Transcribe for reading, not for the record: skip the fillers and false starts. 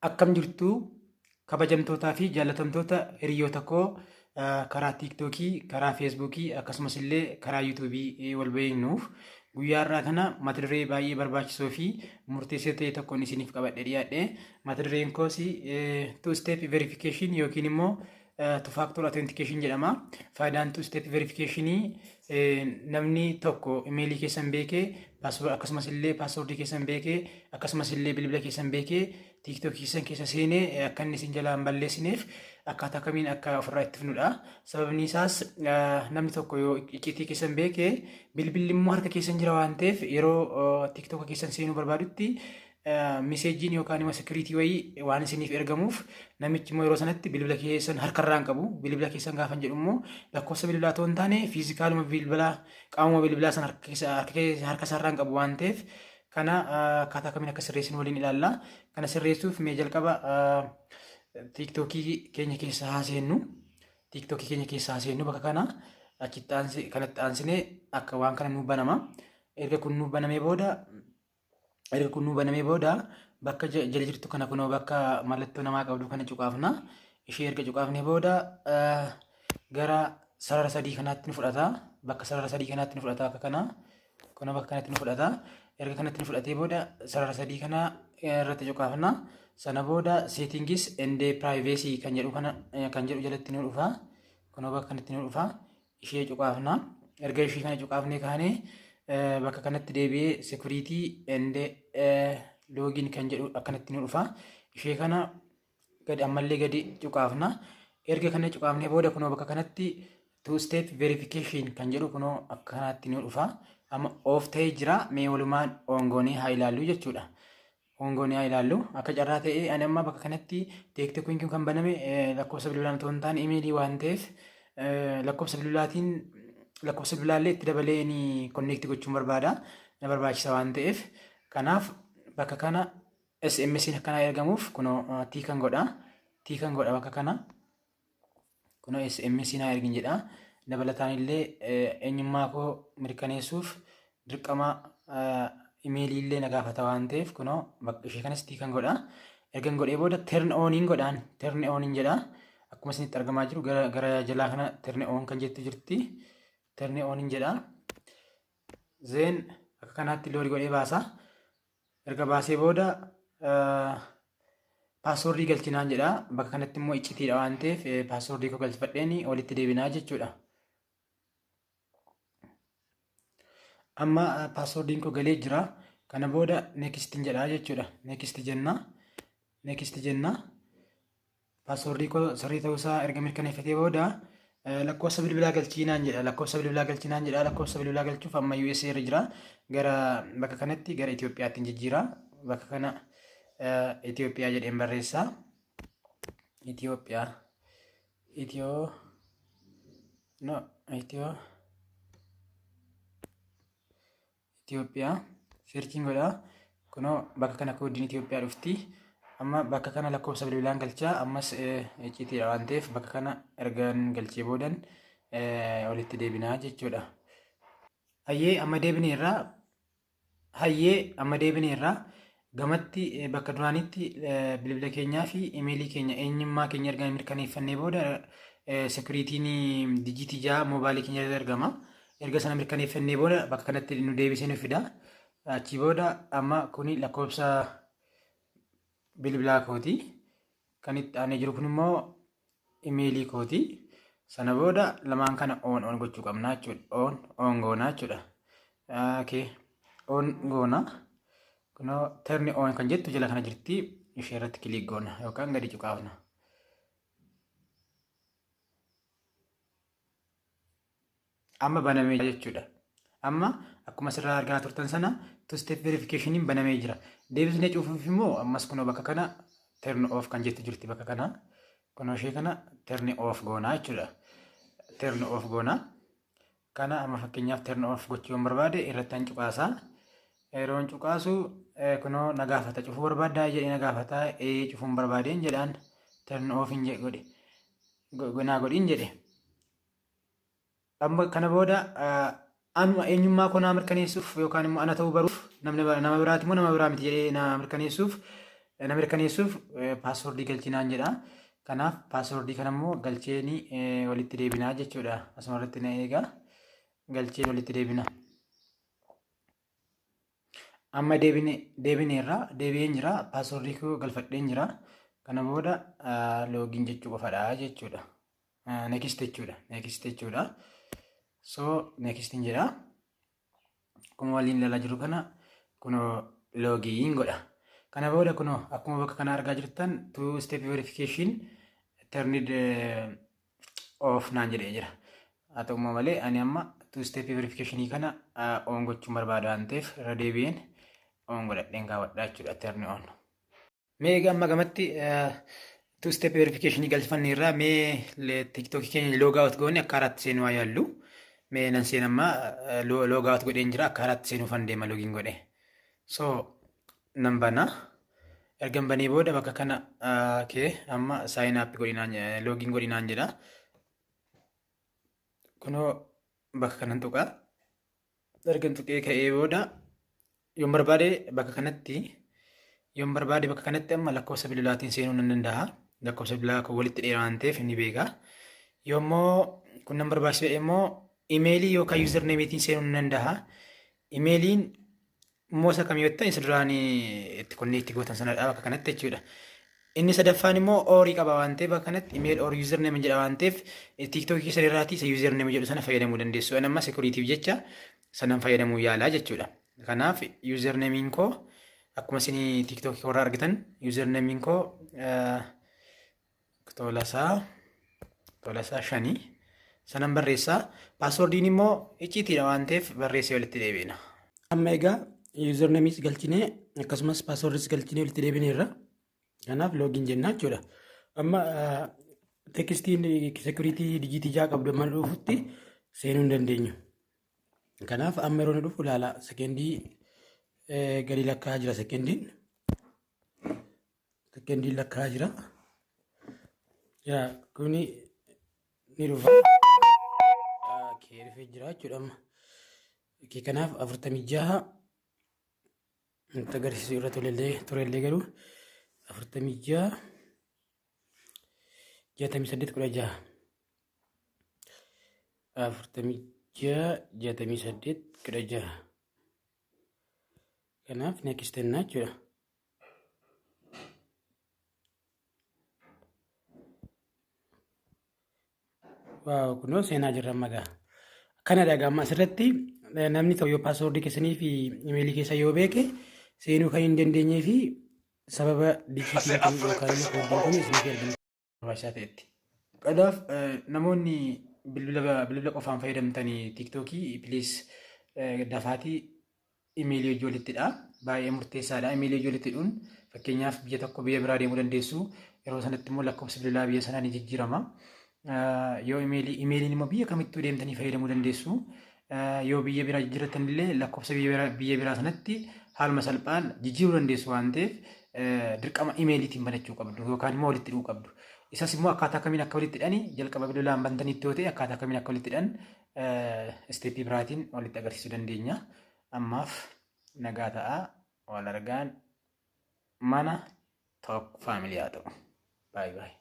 Akkam jirtu kabajamtootaa fi jaallatamtoota hiriyoota koo karaa tiiktookii, karaa feesbuukii akkasumas illee karaa yuutuubii wal beeknuuf guyyaa irraa kana mata duree baay'ee barbaachisoo fi murteessoo ta'e tokkoon isiniif qabadhee dhiyaadhe. Mata dureen koos two step verification yookiin immoo two factor authentication jedhama. Faayidaan two step verificationii namni tokko imeelii keessan beekee akkasumas illee paaswordii keessan beekee akkasumas illee bilbila keessan beekee TikTok keessan keessa seenee akka inni isin jalaa hin balleessineef akkaataa kamiin akka ofirraa ittifnudha. Sababni isaas namni tokko yoo icciitii keessan beekee bilbilli immoo harka keessan jira waan ta'eef yeroo TikTok keessan seenuu barbaadutti meseejiin yookaan immoo sekiriitii wayii waan isiniif ergamuuf namichi immoo yeroo sanatti bilbila keessan harkarraa hin qabu. Bilbila keessan gaafan jedhu immoo lakkoofsa bilbilaa otoo hin taane fiizikaaluma bilbilaa qaamuma bilbilaa san harka isaarraa hin qabu waan ta'eef kana akkaataa kamiin akka sirreessinu waliin ilaalla. Kana sirreessuuf mee jalqaba tiiktookii keenya keessa haaseennu. Tiiktookii keenya keessa haaseennu bakka kana achitti kanatti aansinee akka waan kana nuu banama. Erga kun nuu banamee booda bakka jala jirtu kana kunoo bakka mallattoo namaa qabdu kana cuqaafna. Ishee erga cuqaafnee booda gara sarara sadii kanaatti nu fudhata. Bakka sarara sadii kanaatti nu fudhata akka kana. Kunoo bakka kanatti nu fudhata. Erga kanatti nu fudhatee booda sarara sadii kana irratti cuqaafna. Sana booda seetingis and privacy kan jedhu jalatti nu dhufa. Kunoo bakka kanatti nu dhufa. Ishee cuqaafna. Erga ishee kana cuqaafnee kaanee bakka kanatti deebi'ee security and login kan jedhu akkanatti nu dhufa. Ishee kana ammallee gadi cuqaafna. Erga kana cuqaafnee booda kunoo bakka kanatti two step verification kan jedhu kunoo akkanatti nu dhufa. Amma of ta'ee jira. Mee walumaan ongoonee haa ilaallu jechuudha. Ongoonee haa ilaallu. Akka carraa ta'ee ani amma bakka kanatti TikTokiin kun kan baname lakkoofsa bilbilaan otoo hin taane imeelii waan ta'eef lakkoofsa bilbilaallee itti dabalee ni konneekti gochuun barbaada. Na barbaachisa waan ta'eef. Kanaaf bakka kana SMS'n akkanaa ergamuuf kunoo tiikan godha. Tiikan godha bakka kana. Kunoo SMS'n haa ergin jedha. Dabalataan illee eenyummaa koo mirkaneessuuf dirqama imeelii illee na gaafata waan ta'eef kunoo bakka ishee kanas tiikan godha. Ergan godhee booda turn oniin godhaan. Turn oniin jedha. Akkuma isinitti argamaa jiru gara jalaa kana turn on kan jettu jirti. Turn oniin jedha. Zeen akka kanaatti loodii godhee baasa. Erga baasee booda paaswordii galchinaan jedha. Bakka kanatti immoo iccitiidha waan ta'eef paaswordii koo galchifadheen walitti deebinaa jechuudha. Amma paaswordiin koo galee jira. Kana booda next jedha jechuudha. Next jenna. Paaswordii koo sirrii ta'uusaa erga mirkaneeffatee booda lakkoofsa bilbilaa galchinaan jedha. Lakkoofsa bilbilaa galchuuf amma USA irra jira. Gara bakka kanatti gara Itoophiyaatti jijjiira. Bakka kana Itoophiyaa jedheen barreessa. Itoophiyaa searchiin godha. Kunoo bakka kana koodiin Itoophiyaa dhufti. Amma bakka kana lakkoofsa bilbilaan galchaa. Ammas iccitiidha waan ta'eef bakka kana ergaan galchee boodan walitti deebinaa jechuudha. Hayyee amma deebineerraa gamatti bakka duraanitti bilbila keenyaa fi imeelii keenya eenyummaa keenya erga mirkaneeffannee booda sekuriitiin dijiitii 6 moobaayilii keenya irra argama. Erga sana mirkaneeffannee booda bakka kanatti nu deebisee nu fida. Achii booda amma kuni lakkoofsa bilbilaa kooti. Kan itti aanee jiru kun immoo imeelii kooti. Sana booda lamaan kana on gochuu qabna jechuudha. On goona jechuudha. On goona. Kunoo turn on kan jettu jala kana jirti. Ishee irratti kilik goona yookaan gadi cuqaafna. Amma banamee jechuudha. Amma akkuma asirraa argaa turtan sana two step verificationiin banamee jira. Deebisnee cufuuf immoo ammas kunoo bakka kana turn off kan jettu jirti bakka kana. Kunoo ishee kana turn off goonaa jechuudha. Turn off goonaa. Kana amma fakkeenyaaf turn off gochuu yoo barbaade irratti an cuqaasaa. Yeroon cuqaasu kunoo na gaafata cufuu barbaaddaa jedhee na gaafata cufuun barbaadeen jedhaan turn off hin godhe. Gonaa godhiin jedhe. Amma kana booda amma eenyummaa koo naa mirkaneessuuf yookaan immoo ana ta'uu baruuf nama biraati immoo nama biraa miti jedhee na mirkaneessuuf na mirkaneessuuf paaswordii galchinaan jedha. Kanaaf paaswordii kanammoo galcheeni walitti deebinaa jechuudha. Asuma irratti na eegaa galcheen walitti deebina. Amma deebi'een jira. Paaswordii koo galfadheen jira. Kana booda loogiin jechuu qofaadha jechuudha. Next jechuudha. So next jedha. Akkuma waliin ilaalaa jiru kana kunoo loogiin godha. Kana booda kunoo akkuma bakka kana argaa jirtan 2 step verification turned off naan jedhee jira. Haa ta'u malee ani amma 2 step verification kana on gochuun barbaada waan ta'eef irra deebi'een on godhadheen kaawwadhaa jechuudha. Turn on. Mee amma gamatti 2 step verification galfanne irraa mee TikTok keenya log out goone akka haaratti seenuu yaallu. Mee nan seenamma log out godheen jira akka haaratti seenuu fan deema login godhe. So nan bana ergan banii booda bakka kana amma sign up godhinaan login godhinaan jedha. Kunoo bakka kanan tuqaa ergan tuqee ka'ee booda yoon barbaade bakka kanatti amma lakkoofsa bilbilaatiin seenuu nan danda'a. Lakkoofsa bilbilaa kan walitti dheeraa waan ta'eef inni beeka. Yoommoo kun nan barbaachisa immoo imeelii yookaan yuuzarneemiitiin seenuu nan danda'a. Imeeliin immoo isa kam yoo ta'e isa duraan itti konneektii gootan sanadha bakka kanatti jechuudha. Inni sadaffaan immoo oorii qaba waan ta'eef bakka kanatti imeel oor yuuzarneem jedha waan ta'eef tiiktookii isa irraatii isa yuuzarneem jedhu sana fayyadamuu dandeessu. Ani amma sekuriitiif jecha sanan fayyadamuu yaalaa jechuudha. Kanaaf yuuzarneemiin koo akkuma isin tiiktookii warra argitan yuuzarneemiin koo Tolasaa 5 sanan barreessaa. Paaswordiin immoo icciitiidha waan ta'eef barreessee walitti deebiina. Amma egaa yuuzarneemiis galchinee akkasumas paaswordiis galchinee walitti deebineerra. Kanaaf loogiin jennaa jechuudha. Amma tekstiin sekuriitii dijiitii jaa qabdu amma dhufutti seenuu hin dandeenyu. Kanaaf amma yeroo dhufu ilaala sekendii gadi lakkaa jira sekendiin lakkaa jira. Yaa kuni ni dhufa. Dhufee jira jechuudha amma. Kanaaf 46 agarsiisu irra turellee garuu 46 68 16 46 68 16 kanaaf next jennaa jechuudha. Waaw kunoo seenaa jirra amma gaa. Kanadha gaa amma asirratti namni ta'u yoo paaswordii keessanii fi imeelii keessa yoo beeke seenuu kan hin dandeenyee fi sababa dijiitii yookaan immoo koodii isiniif ergamu barbaachisaa ta'etti. Kanaaf namoonni bilbila qofaan fayyadamtanii tiiktookii piliis dafaatii imeelii hojii walittidha. Baay'ee murteessaadha. Imeelii hojii walittidhuun fakkeenyaaf biyya tokko biyya biraa deemuu dandeessu. Yeroo sanatti immoo lakkoofsi bilbilaa biyya sanaa ni jijjiirama. Yoo imeeliin immoo biyya kamittuu deemtanii fayyadamuu dandeessu. Yoo biyya biraa jijjiirrattan illee lakkoofsa biyya biraa sanatti haaluma salphaan jijjiiruu dandeessu waan ta'eef dirqama imeeliitiin banachuu qabdu yookaan immoo walitti hidhuu qabdu. Isas immoo akkaataa kamiin akka walitti hidhani jalqaba bilbilaan bantanitti yoo ta'e akkaataa kamiin akka walitti hidhan isteeppii biraatiin walitti agarsiisuu dandeenya. Ammaaf nagaa ta'a wal argaan mana tokko faamilii haa ta'u. Baay'ee.